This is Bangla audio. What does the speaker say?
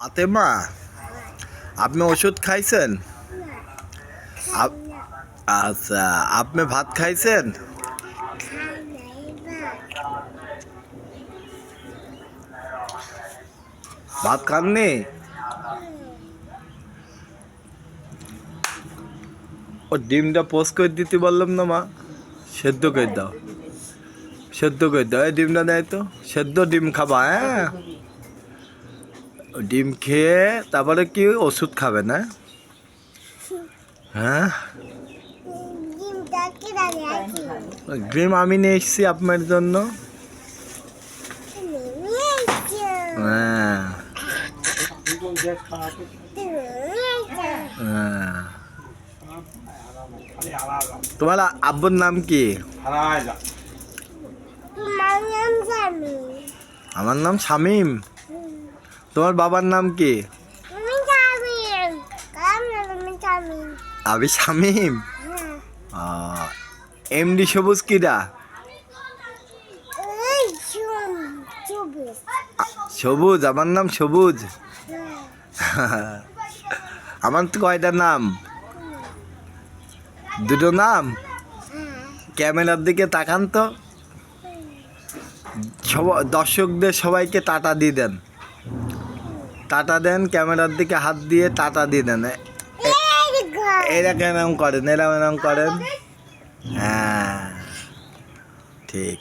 ফাতেমা, আপনি ওষুধ খাইছেন? আপ- আচ্ছা, আপনি ভাত খাইছেন? ভাত খাননি? ও ডিমটা পোস্ট করে দিতে বললাম না মা, সেদ্ধ করে দাও, সেদ্ধ করে দাও। এই ডিমটা দেয় তো, সেদ্ধ ডিম খাবা? হ্যাঁ, ডিম খেয়ে তারপরে কি ওষুধ খাবে না? হ্যাঁ, ডিম আমি নিয়ে এসেছি আপনার জন্য। হ্যাঁ, হ্যাঁ। তোমার আব্বুর নাম কি? আমার নাম শামিম। তোমার বাবার নাম কি? আমি শামিম। এমডি সবুজ কিরা? সবুজ, আমার নাম সবুজ। আমার তো কয়টা নাম? দুটো নাম। ক্যামেরার দিকে তাকান তো, দর্শকদের সবাইকে টাটা দিয়ে দেন, টাটা দেন, ক্যামেরার দিকে হাত দিয়ে টাটা দিয়ে দেন। এরকম এরকম করেন, এরকম এরকম করেন। হ্যাঁ, ঠিক।